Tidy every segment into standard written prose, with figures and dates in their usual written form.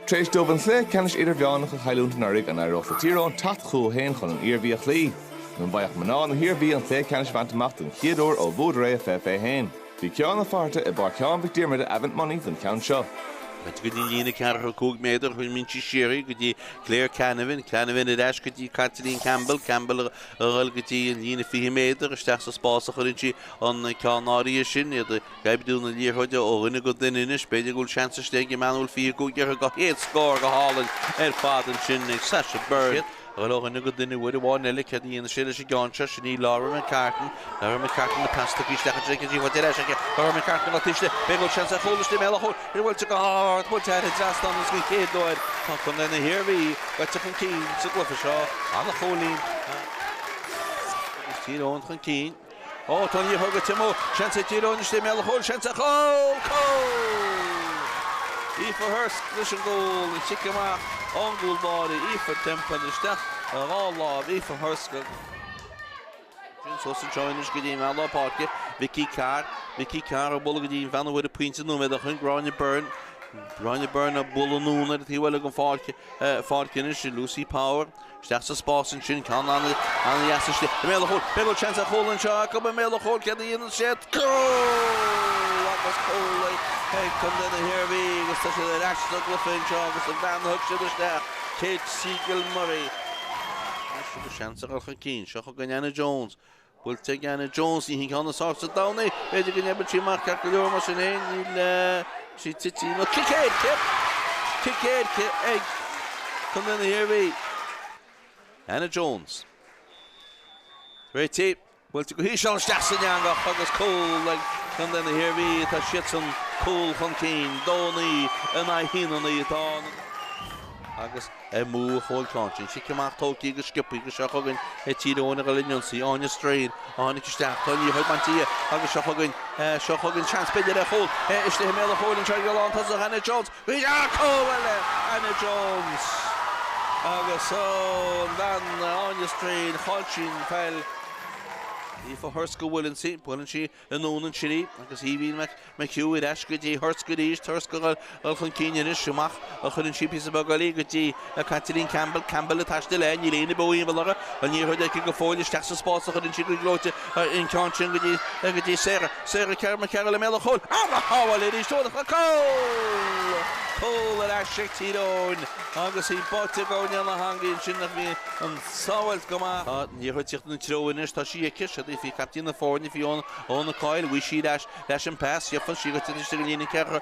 Treis Dublin Slé Canis Idirmheánach a chailúnta narig an aerosa Tyrone Craobh TG4 chun an Iarmhí a chlí. Nun bhaich maná na Iarmhí an Slé Canis Vantamach den Chiadúr ó LGFA hain. Bhí ceann na farta I bar ceann Idirmheánach Avant Money den ceann seo. Met go dtí dína cearcha cúg méidir chuin mintí sirí go dtí Claire Canavan a dheis go dtí Kathleen Campbell a ghil go dtí lína 5 méidir isteach sa spása chuirn si an ceannáí sin iad gaibdú na líorthaide ó rinne go duine beidir gúil seansa steig I Manuel 4 cúgear go héad scór go hálainn fad an sin ag Sasha Bird. Well, I'm going to do it. One nearly cut the initial. She gone. She need Laura McCartan. Laura McCartan the pass to Fish. That can take it. What did I say? Laura McCartan got Fish. Big old chance. Hold the stem. Hold. He will take a hard. Put that just on this kid. Do it. Come then here we. Got to Keen. So go for sure. On the holding. Tyrone from Keen. Oh, Tony Hugger Timo. Chance to Tyrone. Stem. Hold. Chance to goal. Aoife Hurst, listen goal, and Chickamach, on goal body, Aoife Temple, the step, all love, Aoife Hurst. Sosa Joiners Gadim, Allah Parker, Vicky Carr, a Bulgadine, Van with a point in the middle, Ronnie Byrne, a bull and noon that he will go for Farkinish, Lucy Power, Stassa Sposs and Shin Khan and the Yassish, the Melo Hole, chance of hole and shark up a Melo Hole, get the in the shed. That was cool. Hey, come down here, we go such a dash to Cliffin Charles and Van Hook to the staff. Kate Siegel Murray. The chance of Keen, Shahogana Jones. We'll take Anna Jones, he on the source of Downey. Where you can never see Mark Calor machine in she tits no kick head, egg. Come down here, we Anna Jones. Great tape. Well, to go here, Sean Jackson, young up, August Cole, like, come down here, we the Shitson, Cole, Fontaine, Donny, and I heen on the Don. August, a move, whole conscience. She came out, talk, you skip, you shot again, a Tyrone, a leniency, on your strain, on your staff, Tony, you heard Mantia, August shot again, chance, bid it a hole, it's the Hemel hole, and try to go on to Hannah Jones. We are Cole, Hannah Jones. August, so, then on your strain, Hodgin, Peil. If a Hursko will see, pulling she a known and chilly, because he been McHugh with Ashgody, Hursko East, Hursko, Alconquinian, Shumach, a hundred sheepies of Bagali, a Kathleen Campbell attached the lane, Yelena Bowie, and you heard they could go forward, the Stacks of Spots, a hundred she could go to in Conscience, Sarah Carol Melo Hole, how a lady showed the Cole at Ashek Tyrone, August he bought to go down the hangi and shouldn't have been, and so it's come out. You heard the throw in this, Tashi a kiss. If you captain the forward, if you on the coil, we see dash and pass. You she got to the Sicilian her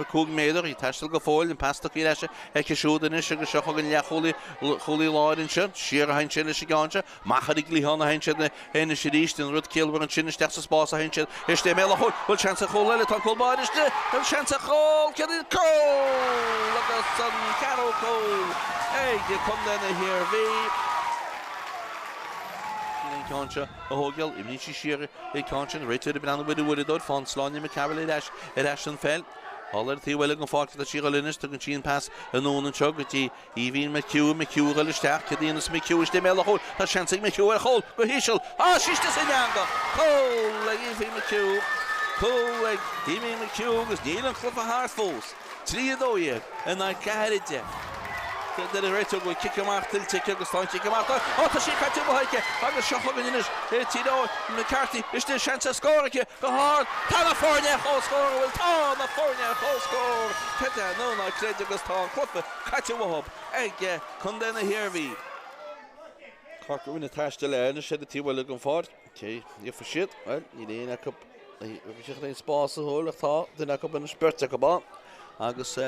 cook mater. He touched the go forward and passed the dash. He showed the sugar shock and holy lord and shut. Sheer Heinchen is ganja. Mahadigli on the Heinchen and the Shedish and Rud Kilburn and Chin Stacks of Sposs Heinchen. Is the Melo Hole. Will chance a hole, let it uncle body. Will chance a hole. Get it cold. Look at some Carol Cole. Hey, you come down here, V. Concha, a Hogel, Imnichi Shear, a Concha, right to the banana with the wooded dot, Font Slanya, McCarroll, at Ashton Fell. All that he will go for the Shira Linus to Chin pass, a known and chuggy, even McHugh, Stark, Cadinus, McHugh, the Melo Hole, a chance McHugh, a hole, but he shall. Ah, she's just a younger. Cole, like Evie McHugh, Cole, like Evie McHugh, is Neil and Clifford Hartfalls. 3 yet, and I carried it. The right to go kick him out, till take him out. Oh, she cut him behind. I'm a shot in it. It's McCarthy. Is the chance to score? Go hard. California, whole score. Will California, whole score. Peta, no, I said to Guston. Clifford, catch him up. Egg, come down here, V. Cork in the tash to learn. Shed the tea we're looking for. Okay, you for shit. Well, you need a cup. You should have spots the whole thought. Then I come in a spurt to come on. I guess.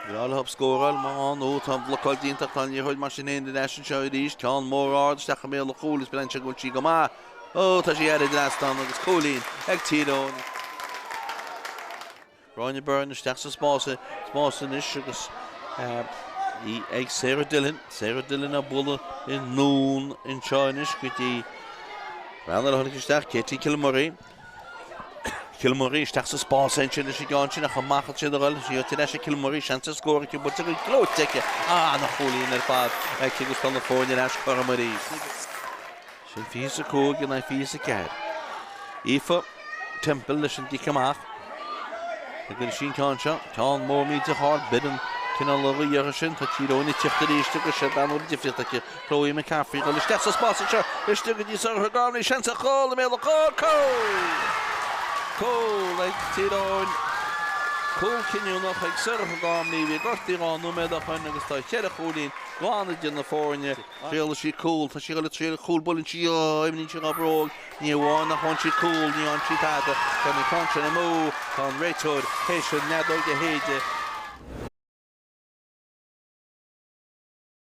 We all hope score man no tam local dinta kan you hold machine in the national show these can more odds that can be the cool is blanche go chigama oh ta she had the last time it's cooling Tyrone Ronnie Byrne stacks of small in sugars Sarah Dillon a bull in noon in Chinese kitty well the stack Katie Kilmurray stacks of small century she gone in a hamach general she had to Kilmurray chance to score but it's a close take no holy in the path Kigus on the phone and ask for a Marie she feels a cool and I feel a cat Aoife Temple listen to come off the machine can't shot Tom more meets a hard bidden Cinál le sin tá Tyrone tíochttaríiste go sé an difriach Chloe McCaffrey go leis sa spáte iste go dí sa gáí sin a chála mé le có le Tyrone Cúl Ciniúnach ag sur gámní bhí gortaíán nó méad a chuin agus tá chead a cholín gána din na fórne réala sí cúl tá sí le trí cúlbolin sí imní si bróg ní bháin nach chun sí cúl ní an sí táta gan na contra na mó tá réitúir hééis sin nedóid a héide